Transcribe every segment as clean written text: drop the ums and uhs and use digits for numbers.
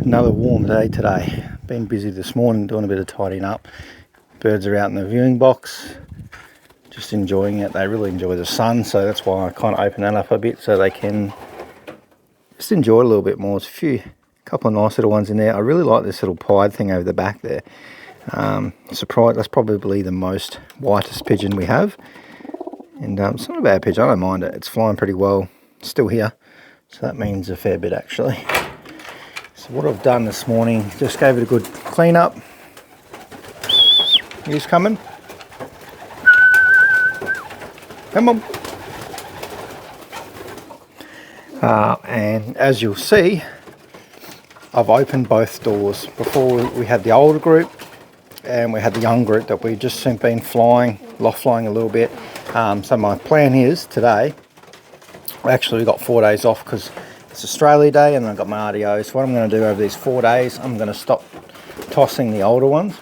Another warm day today. Been busy this morning doing a bit of tidying up. Birds are out in the viewing box, just enjoying it. They really enjoy the sun, so that's why I kind of open that up a bit so they can just enjoy it a little bit more. There's couple of nice little ones in there. I really like this little pied thing over the back there. Surprised, that's probably the most whitest pigeon we have. And it's not a bad pigeon, I don't mind it. It's flying pretty well, still here. So that means a fair bit actually. So what I've done this morning, just gave it a good clean up. He's coming. Come on. And as you'll see, I've opened both doors. Before we had the older group and we had the young group that we've just been flying, loft flying a little bit. So my plan is today, actually we've got 4 days off because it's Australia Day and I've got my RDO. So what I'm going to do over these 4 days, I'm going to stop tossing the older ones.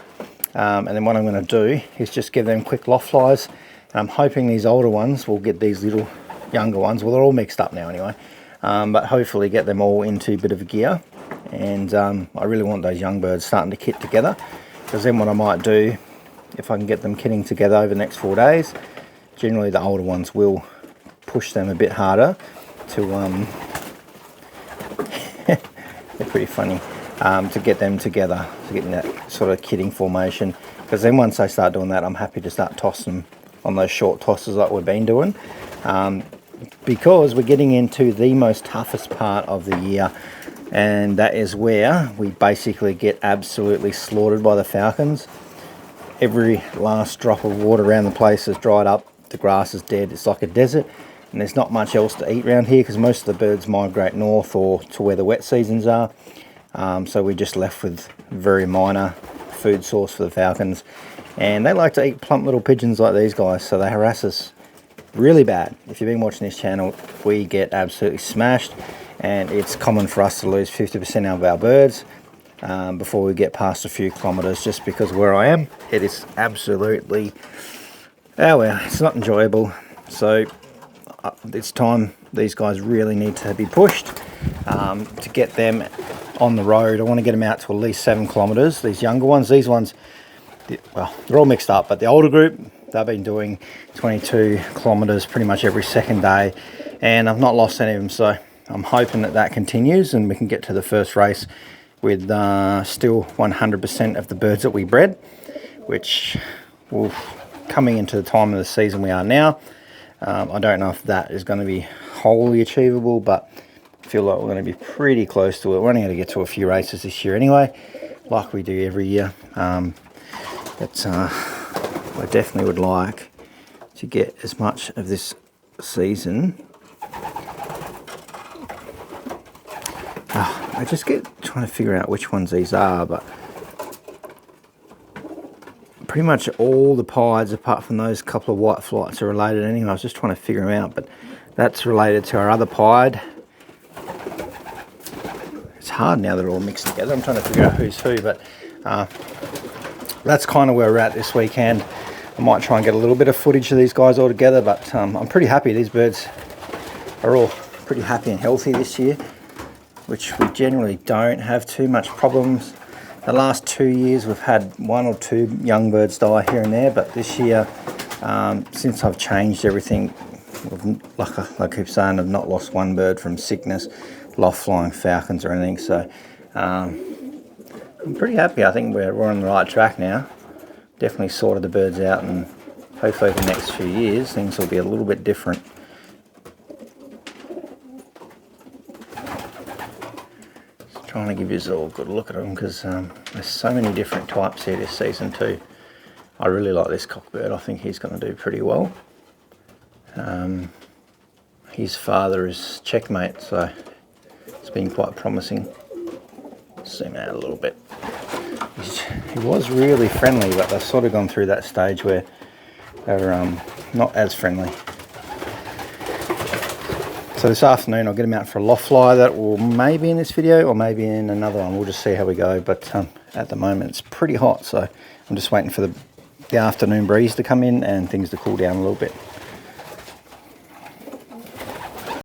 And then what I'm going to do is just give them quick loft flies. And I'm hoping these older ones will get these little younger ones. Well, they're all mixed up now anyway. But hopefully get them all into a bit of gear. And I really want those young birds starting to kit together. Because then what I might do, if I can get them kitting together over the next 4 days, generally the older ones will push them a bit harder to... they're pretty funny. To get them together, to get in that sort of kitting formation. Because then once they start doing that, I'm happy to start tossing them on those short tosses like we've been doing. Because we're getting into the most toughest part of the year, and that is where we basically get absolutely slaughtered by the falcons. Every last drop of water around the place is dried up, the grass is dead, it's like a desert, and there's not much else to eat around here because most of the birds migrate north or to where the wet seasons are. So we're just left with very minor food source for the falcons, and they like to eat plump little pigeons like these guys, so they harass us really bad. If you've been watching this channel, we get absolutely smashed, and it's common for us to lose 50% of our birds before we get past a few kilometers, just because where I am, it is absolutely, oh well, it's not enjoyable. So it's time these guys really need to be pushed to get them on the road. I want to get them out to at least 7 kilometers. These younger ones, these ones, well, they're all mixed up, but the older group, they've been doing 22 kilometers pretty much every second day, and I've not lost any of them. So I'm hoping that that continues and we can get to the first race with still 100% of the birds that we bred, which will, coming into the time of the season we are now, I don't know if that is going to be wholly achievable, but I feel like we're going to be pretty close to it. We're only going to get to a few races this year anyway, like we do every year. But I definitely would like to get as much of this season. I just get trying to figure out which ones these are, but pretty much all the pieds apart from those couple of white flights are related anyway. I was just trying to figure them out, but that's related to our other pied. It's hard now they're all mixed together. I'm trying to figure out who's who, but that's kind of where we're at this weekend. I might try and get a little bit of footage of these guys all together, but I'm pretty happy. These birds are all pretty happy and healthy this year, which we generally don't have too much problems. The last 2 years we've had 1 or 2 young birds die here and there, but this year, since I've changed everything, like I keep saying, I've not lost one bird from sickness, loft flying falcons or anything. So I'm pretty happy. I think we're on the right track now. Definitely sorted the birds out, and hopefully for the next few years things will be a little bit different. Just trying to give you all a good look at them, because there's so many different types here this season too. I really like this cockbird. I think he's going to do pretty well. His father is checkmate, so it's been quite promising. Zoom out a little bit. He was really friendly, but they've sort of gone through that stage where they're not as friendly. So this afternoon I'll get him out for a loft fly. That will maybe in this video or maybe in another one. We'll just see how we go. But at the moment it's pretty hot, so I'm just waiting for the afternoon breeze to come in and things to cool down a little bit.